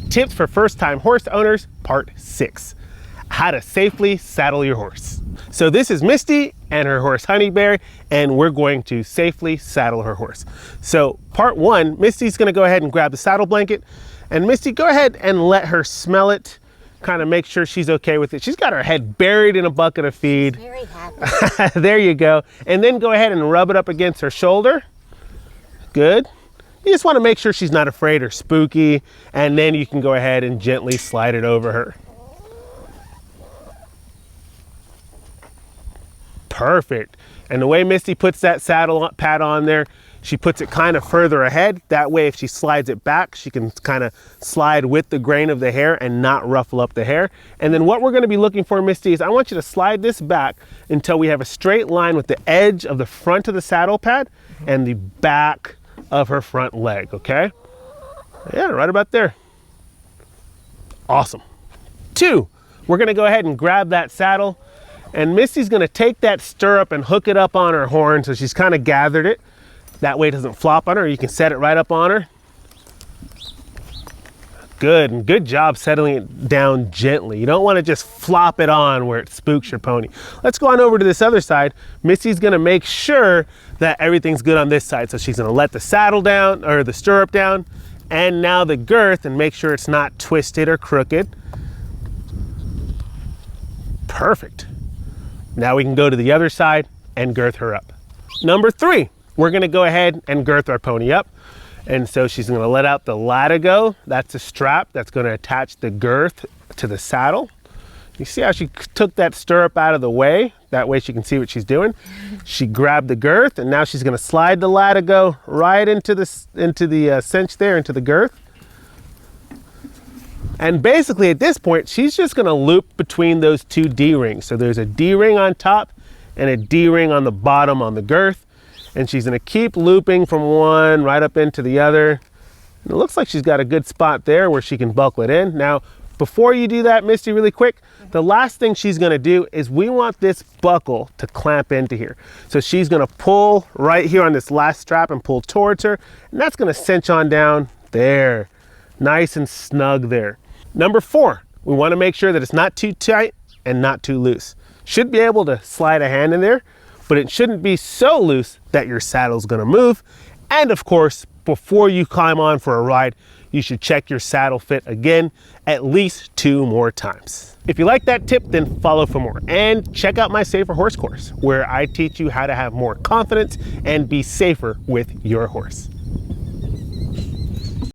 Tips for first-time horse owners, part 6. How to safely saddle your horse. So this is Misty and her horse Honeyberry, and we're going to safely saddle her horse. So part 1, Misty's gonna go ahead and grab the saddle blanket, and Misty, go ahead and let her smell it, kind of make sure she's okay with it. She's got her head buried in a bucket of feed. Very happy. There you go. And then go ahead and rub it up against her shoulder. Good. You just want to make sure she's not afraid or spooky, and then you can go ahead and gently slide it over her. Perfect. And the way Misty puts that saddle pad on there, she puts it kind of further ahead. That way, if she slides it back, she can kind of slide with the grain of the hair and not ruffle up the hair. And then what we're going to be looking for, Misty, is I want you to slide this back until we have a straight line with the edge of the front of the saddle pad and the back of her front leg, okay? Yeah, right about there. Awesome. 2, we're gonna go ahead and grab that saddle, and Misty's gonna take that stirrup and hook it up on her horn, so she's kind of gathered it. That way it doesn't flop on her. You can set it right up on her. Good, and good job settling it down gently. You don't want to just flop it on where it spooks your pony. Let's go on over to this other side. Misty's gonna make sure that everything's good on this side. So she's gonna let the saddle down, or the stirrup down, and now the girth, and make sure it's not twisted or crooked. Perfect. Now we can go to the other side and girth her up. Number 3, we're gonna go ahead and girth our pony up. And so she's gonna let out the latigo. That's a strap that's gonna attach the girth to the saddle. You see how she took that stirrup out of the way? That way she can see what she's doing. She grabbed the girth, and now she's gonna slide the latigo right into the cinch there, into the girth. And basically at this point, she's just gonna loop between those 2 D-rings. So there's a D-ring on top and a D-ring on the bottom on the girth. And she's gonna keep looping from one right up into the other. And it looks like she's got a good spot there where she can buckle it in. Now, before you do that, Misty, really quick, the last thing she's gonna do is we want this buckle to clamp into here. So she's gonna pull right here on this last strap and pull towards her, and that's gonna cinch on down there. Nice and snug there. Number 4, we wanna make sure that it's not too tight and not too loose. Should be able to slide a hand in there, but it shouldn't be so loose that your saddle's gonna move. And of course, before you climb on for a ride, you should check your saddle fit again at least 2 more times. If you like that tip, then follow for more. And check out my Safer Horse course, where I teach you how to have more confidence and be safer with your horse.